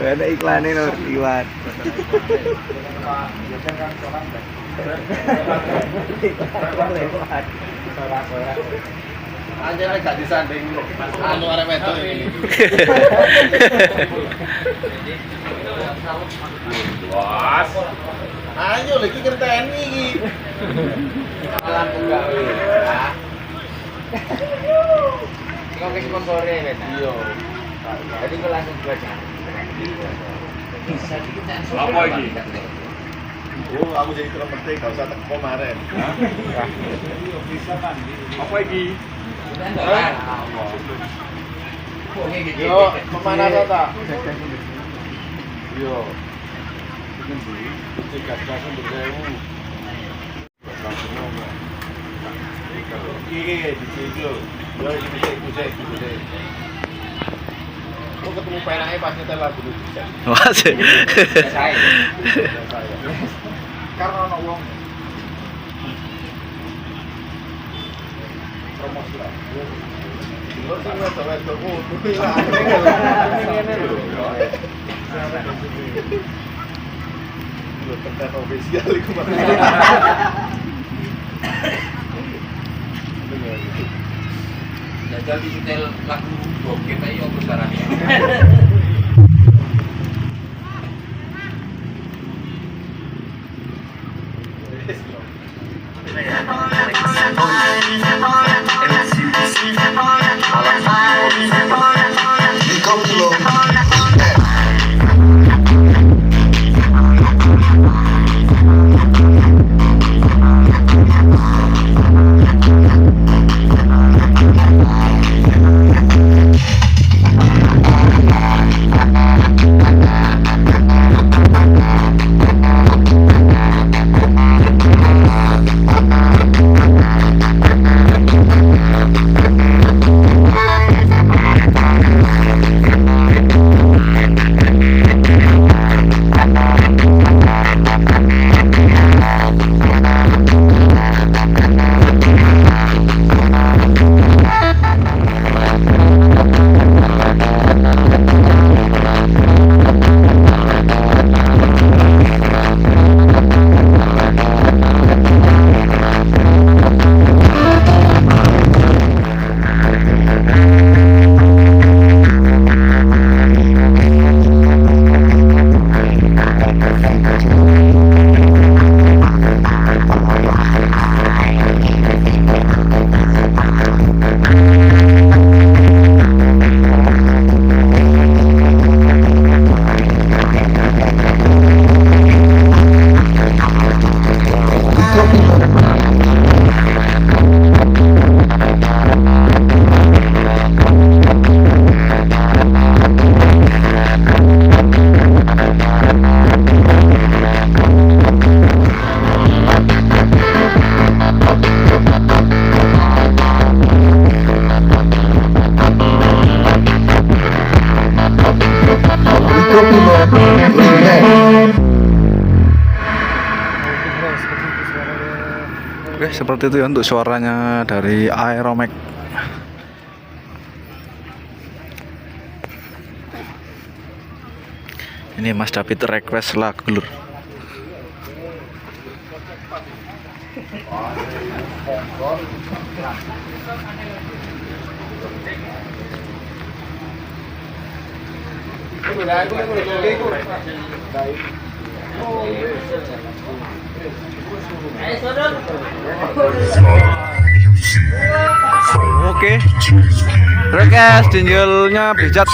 Ada iklannya Nur liwat. Anjir gak disanding anu arek wedok iki. Wah. Ayo lagi ngerteni iki. Langsung gawe. Kok wis sponsore wis. Iya. Jadi kok langsung baca. Apa iki? Oh, aku jadi kurang penting, gak usah teko kemarin. Apa iki? Yo, kemana ta? Yo. Iki di jingle. Yo iki. Aku ketemu penake pas nyetel lagu lu. Wah, sih. Karena ono wong promosi lah. Lho sing wedok-wedok ngono ngene lho. Lho konten official iku Mas. Jajal di setel lagu bokep ae opo carane. Oke, seperti itu ya untuk suaranya dari AEROMAX. Ini Mas David request lagu lur. Oke, reques jingle-nya bijak.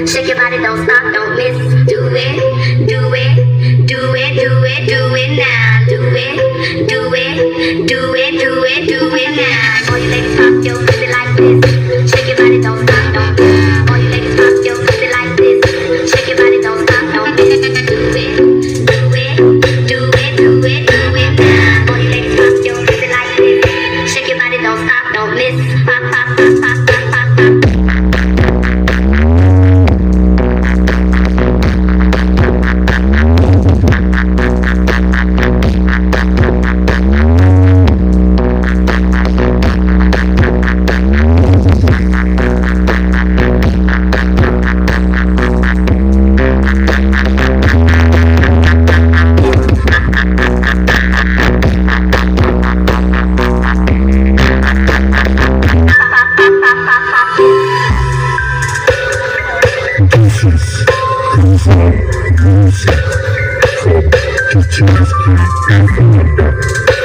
Shake your body, don't stop, don't miss. Do it, do it, do it, do it, do it now. Do it, do it, do it, do it, do it now. All you ladies pop your pussy like this. Shake your body, don't stop, don't miss. All you ladies pop your pussy like this. Shake your body, don't stop, don't miss. Do it, do it, do it, do it, do it now. All you ladies pop your pussy like this. Shake your body, don't stop, don't miss. Pop, pop, pop, pop, pop, pop, pop. This is from the Chinese Nanda.